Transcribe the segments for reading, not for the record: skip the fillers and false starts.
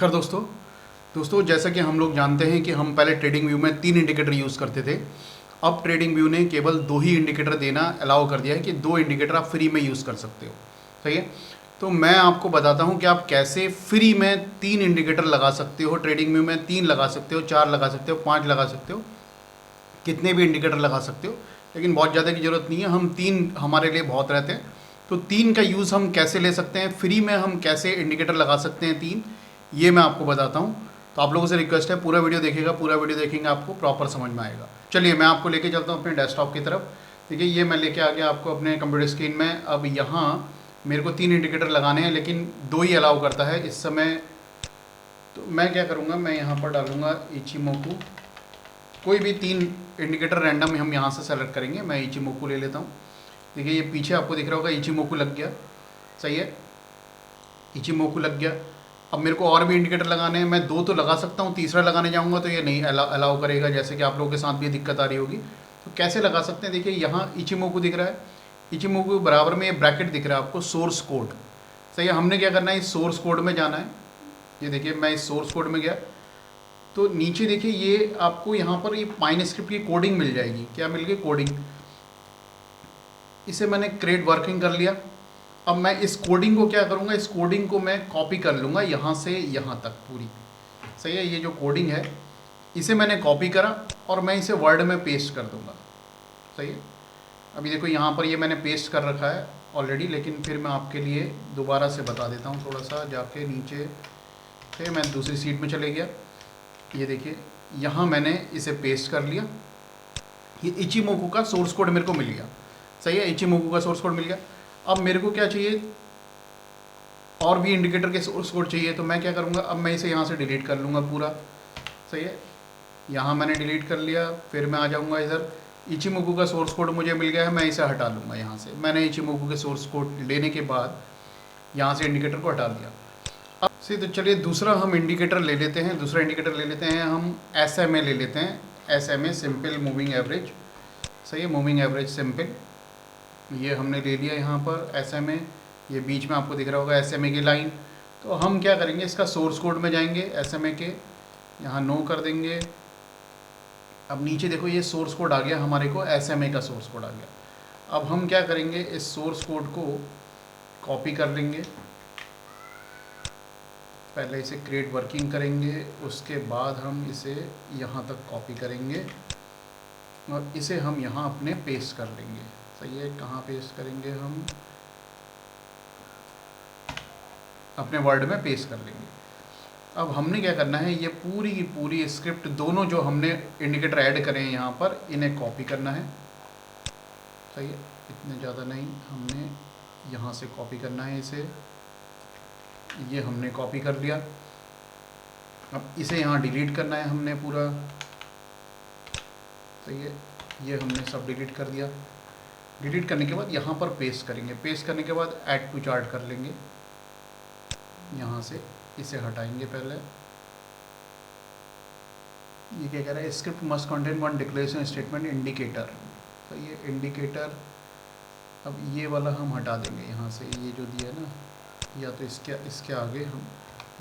नमस्कार दोस्तों जैसा कि हम लोग जानते हैं कि हम पहले ट्रेडिंग व्यू में 3 इंडिकेटर यूज़ करते थे। अब ट्रेडिंग व्यू ने केवल 2 ही इंडिकेटर देना अलाउ कर दिया है कि 2 इंडिकेटर आप फ्री में यूज़ कर सकते हो। सही है। तो मैं आपको बताता हूं कि आप कैसे फ्री में 3 इंडिकेटर लगा सकते हो। ट्रेडिंग व्यू में 3 लगा सकते हो, 4 लगा सकते हो, 5 लगा सकते हो, कितने भी इंडिकेटर लगा सकते हो, लेकिन बहुत ज़्यादा की ज़रूरत नहीं है। हम 3 हमारे लिए बहुत रहते हैं। तो 3 का यूज़ हम कैसे ले सकते हैं, फ्री में हम कैसे इंडिकेटर लगा सकते हैं 3, ये मैं आपको बताता हूँ। तो आप लोगों से रिक्वेस्ट है, पूरा वीडियो देखिएगा, पूरा वीडियो देखेंगे आपको प्रॉपर समझ में आएगा। चलिए मैं आपको लेके चलता हूँ अपने डेस्कटॉप की तरफ। देखिए ये मैं लेके आ गया आपको अपने कंप्यूटर स्क्रीन में। अब यहाँ मेरे को 3 इंडिकेटर लगाने हैं, लेकिन 2 ही अलाउ करता है इस समय। तो मैं क्या करूँगा, मैं यहाँ पर डालूँगा इचिमोकू। कोई भी 3 इंडिकेटर रैंडम हम यहाँ से सेलेक्ट करेंगे। मैं इचिमोकू ले लेता हूँ। देखिए ये पीछे आपको दिख रहा होगा इचिमोकू लग गया। सही है, इचिमोकू लग गया। अब मेरे को और भी इंडिकेटर लगाने हैं। मैं 2 तो लगा सकता हूँ, तीसरा लगाने जाऊँगा तो ये नहीं अलाउ करेगा, जैसे कि आप लोगों के साथ भी दिक्कत आ रही होगी। तो कैसे लगा सकते हैं, देखिए यहाँ इचिमोकू दिख रहा है, इचिमोकू बराबर में ये ब्रैकेट दिख रहा है आपको, सोर्स कोड। सही है, हमने क्या करना है, इस सोर्स कोड में जाना है। ये देखिए मैं इस सोर्स कोड में गया तो नीचे देखिए ये आपको यहाँ पर ये पाइन स्क्रिप्ट की कोडिंग मिल जाएगी। क्या मिल गई, कोडिंग। इसे मैंने क्रिएट वर्किंग कर लिया। अब मैं इस कोडिंग को क्या करूँगा, इस कोडिंग को मैं कॉपी कर लूँगा यहाँ से यहाँ तक पूरी। सही है, ये जो कोडिंग है इसे मैंने कॉपी करा और मैं इसे वर्ड में पेस्ट कर दूँगा। सही है, अभी देखो यहाँ पर ये मैंने पेस्ट कर रखा है ऑलरेडी, लेकिन फिर मैं आपके लिए दोबारा से बता देता हूँ। थोड़ा सा जाके नीचे फिर मैं दूसरी सीट में चले गया। ये देखिए यहाँ मैंने इसे पेस्ट कर लिया। ये इचिमोकू का सोर्स कोड मेरे को मिल गया। सही है, इचिमोकू का सोर्स कोड मिल गया। अब मेरे को क्या चाहिए, और भी इंडिकेटर के सोर्स कोड चाहिए। तो मैं क्या करूँगा, अब मैं इसे यहाँ से डिलीट कर लूँगा पूरा। सही है, यहाँ मैंने डिलीट कर लिया। फिर मैं आ जाऊँगा इधर, इचिमोकू का सोर्स कोड मुझे मिल गया है, मैं इसे हटा लूँगा यहाँ से। मैंने इचिमोकू के सोर्स कोड लेने के बाद यहाँ से इंडिकेटर को हटा दिया। अब से तो चलिए दूसरा हम इंडिकेटर ले लेते हैं। दूसरा इंडिकेटर ले लेते हैं हम, SMA ले लेते हैं। SMA simple moving average. सही है, मूविंग एवरेज सिंपल, ये हमने ले लिया यहाँ पर SMA। ये बीच में आपको दिख रहा होगा SMA की लाइन। तो हम क्या करेंगे, इसका सोर्स कोड में जाएंगे, SMA के यहाँ नो कर देंगे। अब नीचे देखो ये सोर्स कोड आ गया हमारे को, SMA का सोर्स कोड आ गया। अब हम क्या करेंगे, इस सोर्स कोड को कॉपी कर लेंगे। पहले इसे क्रिएट वर्किंग करेंगे, उसके बाद हम इसे यहाँ तक कॉपी करेंगे और इसे हम यहाँ अपने पेस्ट कर लेंगे। सही है, कहाँ पेस्ट करेंगे, हम अपने वर्ड में पेस्ट कर लेंगे। अब हमने क्या करना है, ये पूरी की पूरी स्क्रिप्ट, दोनों जो हमने इंडिकेटर ऐड करें हैं यहाँ पर, इन्हें कॉपी करना है। सही है, इतने ज़्यादा नहीं, हमने यहाँ से कॉपी करना है इसे। ये हमने कॉपी कर लिया। अब इसे यहाँ डिलीट करना है हमने पूरा। सही है, ये हमने सब डिलीट कर दिया। डिलीट करने के बाद यहाँ पर पेस्ट करेंगे। पेस्ट करने के बाद ऐड टू चार्ट कर लेंगे। यहाँ से इसे हटाएंगे पहले। ये क्या कह रहा है, script must contain one declaration statement indicator. तो ये इंडिकेटर, अब ये वाला हम हटा देंगे यहाँ से। ये जो दिया है ना, या तो इसके आगे हम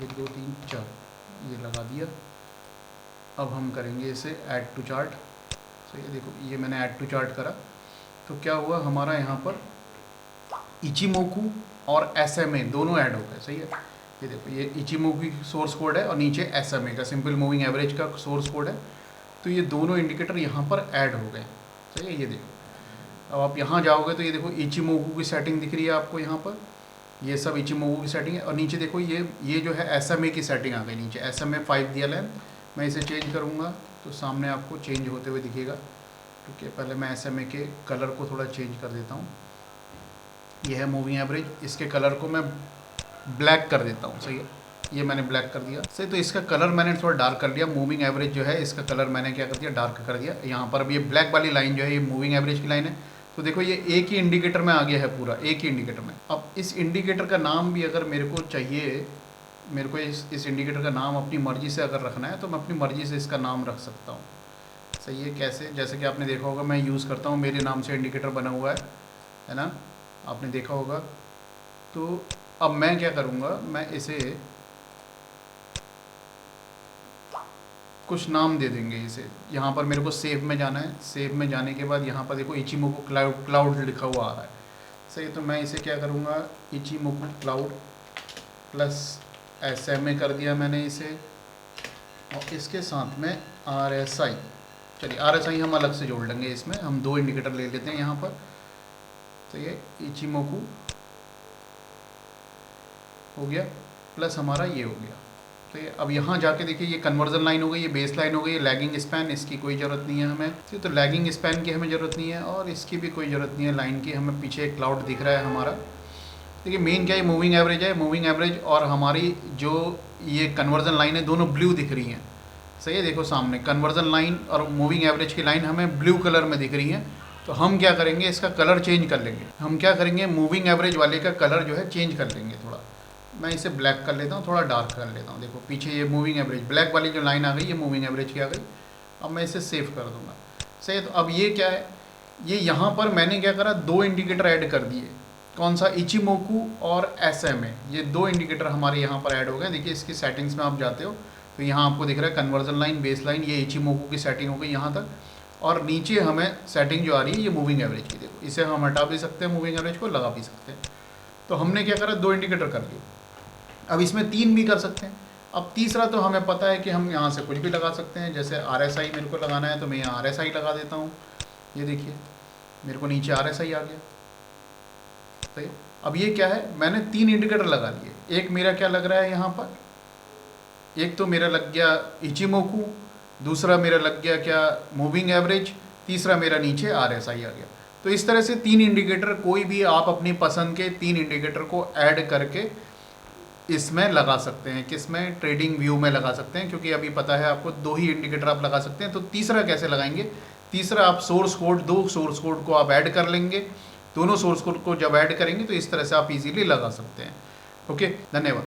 1 2 3 4 ये लगा दिया। अब हम करेंगे इसे ऐड टू चार्ट। सही है, देखो ये मैंने ऐड टू चार्ट करा तो क्या हुआ, हमारा यहाँ पर इचिमोकू और SMA दोनों ऐड हो गए। सही है, ये देखो ये इचिमोकू की सोर्स कोड है और नीचे SMA का सिंपल मूविंग एवरेज का सोर्स कोड है। तो ये दोनों इंडिकेटर यहाँ पर ऐड हो गए। सही है, ये देखो। अब आप यहाँ जाओगे तो ये देखो इचिमोकू की सेटिंग दिख रही है आपको यहाँ पर, ये सब इचिमोकू की सेटिंग है। और नीचे देखो ये जो है SMA की सेटिंग आ गई नीचे। SMA 5 दिया है। मैं इसे चेंज करूँगा तो सामने आपको चेंज होते हुए दिखेगा। ठीक है, पहले मैं SMA के कलर को थोड़ा चेंज कर देता हूँ। यह है मूविंग एवरेज, इसके कलर को मैं ब्लैक कर देता हूँ। सही है, ये मैंने ब्लैक कर दिया। सही, तो इसका कलर मैंने थोड़ा डार्क कर लिया। मूविंग एवरेज जो है इसका कलर मैंने क्या कर दिया, डार्क कर दिया। यहाँ पर अब ये ब्लैक वाली लाइन जो है ये मूविंग एवरेज की लाइन है। तो देखो ये एक ही इंडिकेटर में आ गया है, पूरा एक ही इंडिकेटर में। अब इस इंडिकेटर का नाम भी अगर मेरे को चाहिए, मेरे को इस इंडिकेटर का नाम अपनी मर्ज़ी से अगर रखना है तो मैं अपनी मर्ज़ी से इसका नाम रख सकता हूँ। सही है, कैसे, जैसे कि आपने देखा होगा मैं यूज़ करता हूँ, मेरे नाम से इंडिकेटर बना हुआ है ना, आपने देखा होगा। तो अब मैं क्या करूँगा, मैं इसे कुछ नाम दे देंगे इसे। यहाँ पर मेरे को सेव में जाना है, सेव में जाने के बाद यहाँ पर देखो इचिमोकू क्लाउड लिखा हुआ आ रहा है, सही। तो मैं इसे क्या करूँगा, इचिमोकू क्लाउड प्लस SMA कर दिया मैंने इसे, और इसके साथ में RSI। चलिए RSI हम अलग से जोड़ लेंगे, इसमें हम 2 इंडिकेटर ले लेते हैं यहाँ पर। तो ये इचिमोकू हो गया, प्लस हमारा ये हो गया। तो ये अब यहाँ जाके देखिए ये कन्वर्जन लाइन हो गई, ये बेस लाइन हो गई, ये लैगिंग स्पैन, इसकी कोई ज़रूरत नहीं है हमें। तो लैगिंग स्पैन की हमें ज़रूरत नहीं है, और इसकी भी कोई ज़रूरत नहीं है लाइन की। हमें पीछे एक क्लाउड दिख रहा है हमारा। देखिए मेन क्या है, मूविंग एवरेज है। मूविंग एवरेज और हमारी जो ये कन्वर्जन लाइन है दोनों ब्लू दिख रही हैं, सही है। देखो सामने कन्वर्जन लाइन और मूविंग एवरेज की लाइन हमें ब्लू कलर में दिख रही है। तो हम क्या करेंगे, इसका कलर चेंज कर लेंगे। हम क्या करेंगे, मूविंग एवरेज वाले का कलर जो है चेंज कर लेंगे थोड़ा। मैं इसे ब्लैक कर लेता हूँ, थोड़ा डार्क कर लेता हूँ। देखो पीछे ये मूविंग एवरेज ब्लैक वाली जो लाइन आ गई, ये मूविंग एवरेज की आ गई। अब मैं इसे सेव कर दूंगा, सही है। तो अब ये क्या है, ये यहाँ पर मैंने क्या करा, 2 इंडिकेटर ऐड कर दिए। कौन सा, इचिमोकू और SMA, ये 2 इंडिकेटर हमारे यहाँ पर ऐड हो गए। देखिए इसकी सेटिंग्स में आप जाते हो तो यहाँ आपको दिख रहा है कन्वर्जन लाइन, बेस लाइन, ये इचिमोकू की सेटिंग हो गई यहाँ तक। और नीचे हमें सेटिंग जो आ रही है ये मूविंग एवरेज की। देखो इसे हम हटा भी सकते हैं, मूविंग एवरेज को लगा भी सकते हैं। तो हमने क्या करा, 2 इंडिकेटर कर लिए। अब इसमें 3 भी कर सकते हैं। अब तीसरा तो हमें पता है कि हम यहाँ से कुछ भी लगा सकते हैं। जैसे RSI मेरे को लगाना है तो मैं यहाँ RSI लगा देता हूँ। ये देखिए मेरे को नीचे RSI आ गया, सही। अब ये क्या है, मैंने 3 इंडिकेटर लगा लिए। एक मेरा क्या लग रहा है यहाँ पर, एक तो मेरा लग गया इचिमोकू, दूसरा मेरा लग गया क्या, मूविंग एवरेज, तीसरा मेरा नीचे RSI आ गया। तो इस तरह से 3 इंडिकेटर, कोई भी आप अपनी पसंद के 3 इंडिकेटर को ऐड करके इसमें लगा सकते हैं। किसमें, ट्रेडिंग व्यू में लगा सकते हैं, क्योंकि अभी पता है आपको 2 ही इंडिकेटर आप लगा सकते हैं। तो तीसरा कैसे लगाएंगे, तीसरा आप सोर्स कोड, 2 सोर्स कोड को आप ऐड कर लेंगे। दोनों सोर्स कोड को जब ऐड करेंगे तो इस तरह से आप इजीली लगा सकते हैं। ओके, धन्यवाद।